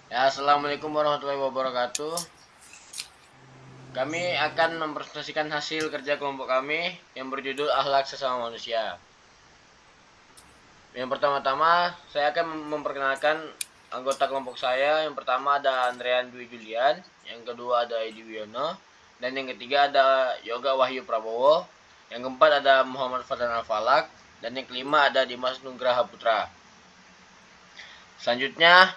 Ya, Assalamualaikum warahmatullahi wabarakatuh. Kami akan mempresentasikan hasil kerja kelompok kami yang berjudul Akhlak Sesama Manusia. Yang pertama-tama, saya akan memperkenalkan anggota kelompok saya. Yang pertama ada Andrean Dwi Julian, yang kedua ada Edi Wiono, dan yang ketiga ada Yoga Wahyu Prabowo, yang keempat ada Muhammad Fadlan Al-Falak, dan yang kelima ada Dimas Nugraha Putra. Selanjutnya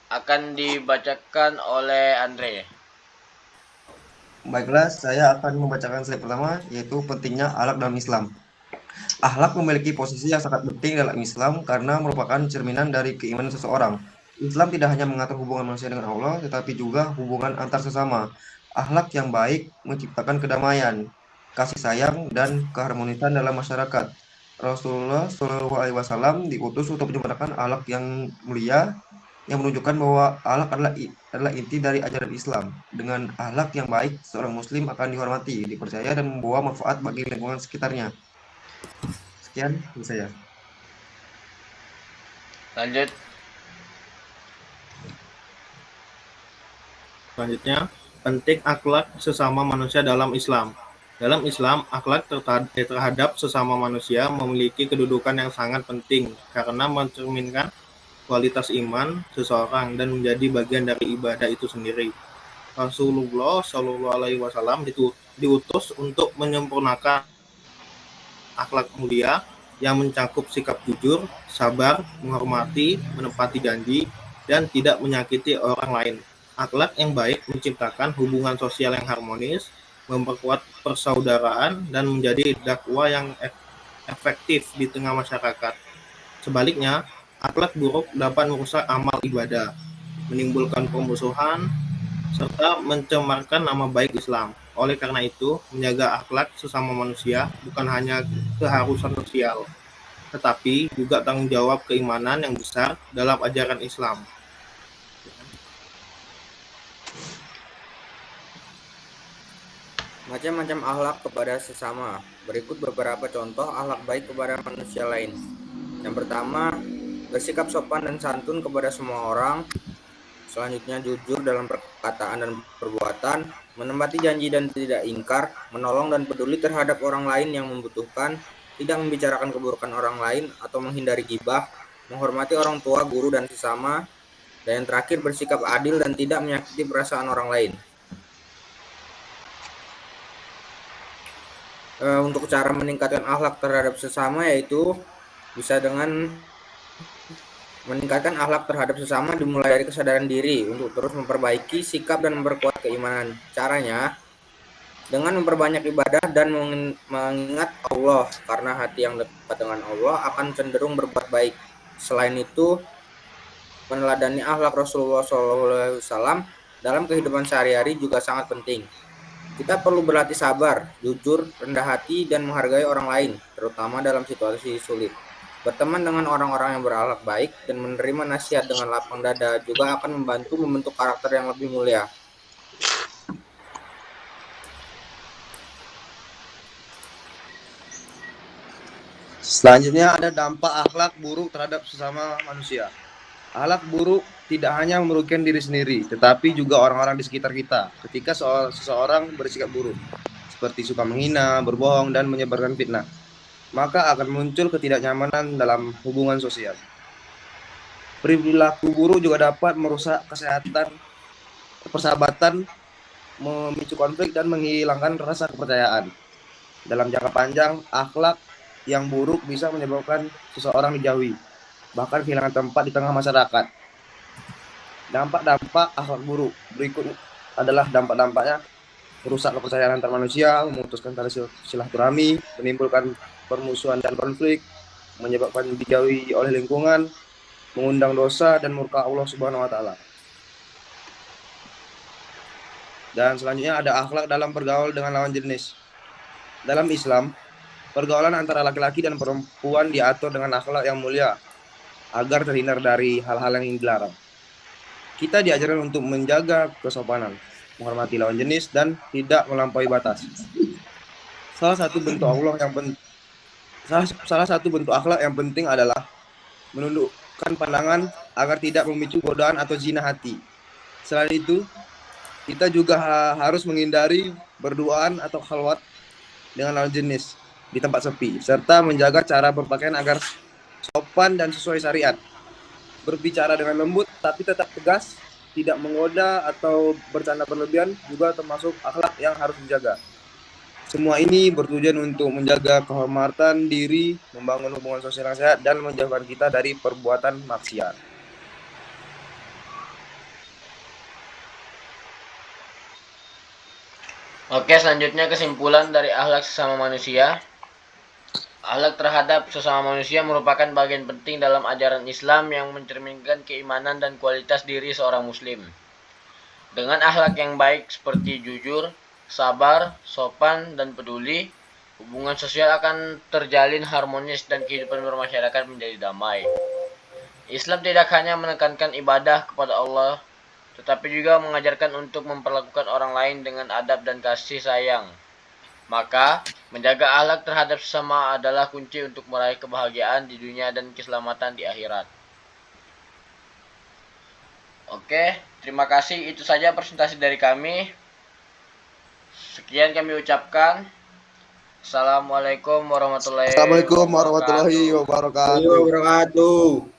akan dibacakan oleh Andre. Baiklah, saya akan membacakan slide pertama, yaitu pentingnya akhlak dalam Islam. Akhlak memiliki posisi yang sangat penting dalam Islam karena merupakan cerminan dari keimanan seseorang. Islam tidak hanya mengatur hubungan manusia dengan Allah, tetapi juga hubungan antar sesama. Akhlak yang baik menciptakan kedamaian, kasih sayang, dan keharmonisan dalam masyarakat. Rasulullah SAW diutus untuk menyempurnakan akhlak yang mulia yang menunjukkan bahwa akhlak adalah inti dari ajaran Islam. Dengan akhlak yang baik, seorang muslim akan dihormati, dipercaya, dan membawa manfaat bagi lingkungan sekitarnya. Sekian dari saya. Lanjut. Selanjutnya, penting akhlak sesama manusia dalam Islam. Dalam Islam, akhlak terhadap sesama manusia memiliki kedudukan yang sangat penting karena mencerminkan kualitas iman seseorang dan menjadi bagian dari ibadah itu sendiri. Rasulullah Shallallahu Alaihi Wasallam diutus untuk menyempurnakan akhlak mulia yang mencakup sikap jujur, sabar, menghormati, menepati janji, dan tidak menyakiti orang lain. Akhlak yang baik menciptakan hubungan sosial yang harmonis, memperkuat persaudaraan, dan menjadi dakwah yang efektif di tengah masyarakat. Sebaliknya, akhlak buruk dapat merusak amal ibadah, menimbulkan permusuhan, serta mencemarkan nama baik Islam. Oleh karena itu, menjaga akhlak sesama manusia bukan hanya keharusan sosial, tetapi juga tanggung jawab keimanan yang besar dalam ajaran Islam. Macam-macam akhlak kepada sesama. Berikut beberapa contoh akhlak baik kepada manusia lain. Yang pertama, bersikap sopan dan santun kepada semua orang. Selanjutnya, jujur dalam perkataan dan perbuatan, menepati janji dan tidak ingkar, menolong dan peduli terhadap orang lain yang membutuhkan, tidak membicarakan keburukan orang lain atau menghindari gibah, menghormati orang tua, guru, dan sesama, dan yang terakhir bersikap adil dan tidak menyakiti perasaan orang lain. Untuk cara meningkatkan akhlak terhadap sesama yaitu bisa dengan meningkatkan akhlak terhadap sesama dimulai dari kesadaran diri untuk terus memperbaiki sikap dan memperkuat keimanan. Caranya dengan memperbanyak ibadah dan mengingat Allah, karena hati yang dekat dengan Allah akan cenderung berbuat baik. Selain itu, meneladani akhlak Rasulullah SAW dalam kehidupan sehari-hari juga sangat penting. Kita perlu berlatih sabar, jujur, rendah hati, dan menghargai orang lain, terutama dalam situasi sulit. Berteman dengan orang-orang yang berakhlak baik dan menerima nasihat dengan lapang dada juga akan membantu membentuk karakter yang lebih mulia. Selanjutnya ada dampak akhlak buruk terhadap sesama manusia. Akhlak buruk tidak hanya merugikan diri sendiri, tetapi juga orang-orang di sekitar kita. Ketika seseorang bersikap buruk, seperti suka menghina, berbohong, dan menyebarkan fitnah, maka akan muncul ketidaknyamanan dalam hubungan sosial. Perilaku buruk juga dapat merusak kesehatan, persahabatan, memicu konflik, dan menghilangkan rasa kepercayaan. Dalam jangka panjang, akhlak yang buruk bisa menyebabkan seseorang dijauhi, bahkan kehilangan tempat di tengah masyarakat. Dampak-dampak akhlak buruk berikut adalah dampak-dampaknya: merusak kepercayaan antar manusia, memutuskan tali silaturahmi, menimbulkan permusuhan dan konflik, menyebabkan dijauhi oleh lingkungan, mengundang dosa dan murka Allah Subhanahu wa taala. Dan selanjutnya ada akhlak dalam bergaul dengan lawan jenis. Dalam Islam, pergaulan antara laki-laki dan perempuan diatur dengan akhlak yang mulia agar terhindar dari hal-hal yang dilarang. Kita diajarkan untuk menjaga kesopanan, menghormati lawan jenis, dan tidak melampaui batas. Salah satu bentuk akhlak yang penting adalah pandangan agar tidak memicu godaan atau zina hati. Selain itu, kita juga harus menghindari berduaan atau khalwat dengan lawan jenis di tempat sepi, serta menjaga cara berpakaian agar sopan dan sesuai syariat. Berbicara dengan lembut tapi tetap tegas, tidak menggoda atau bercanda berlebihan juga termasuk akhlak yang harus dijaga. Semua ini bertujuan untuk menjaga kehormatan diri, membangun hubungan sosial yang sehat, dan menjauhkan kita dari perbuatan maksiat. Oke, selanjutnya kesimpulan dari akhlak sesama manusia. Akhlak terhadap sesama manusia merupakan bagian penting dalam ajaran Islam yang mencerminkan keimanan dan kualitas diri seorang muslim. Dengan akhlak yang baik seperti jujur, sabar, sopan, dan peduli, hubungan sosial akan terjalin harmonis dan kehidupan bermasyarakat menjadi damai. Islam tidak hanya menekankan ibadah kepada Allah, tetapi juga mengajarkan untuk memperlakukan orang lain dengan adab dan kasih sayang. Maka, menjaga akhlak terhadap sesama adalah kunci untuk meraih kebahagiaan di dunia dan keselamatan di akhirat. Oke, terima kasih. Itu saja presentasi dari kami. Sekian kami ucapkan. Assalamualaikum warahmatullahi Assalamualaikum warahmatullahi wabarakatuh. Wabarakatuh.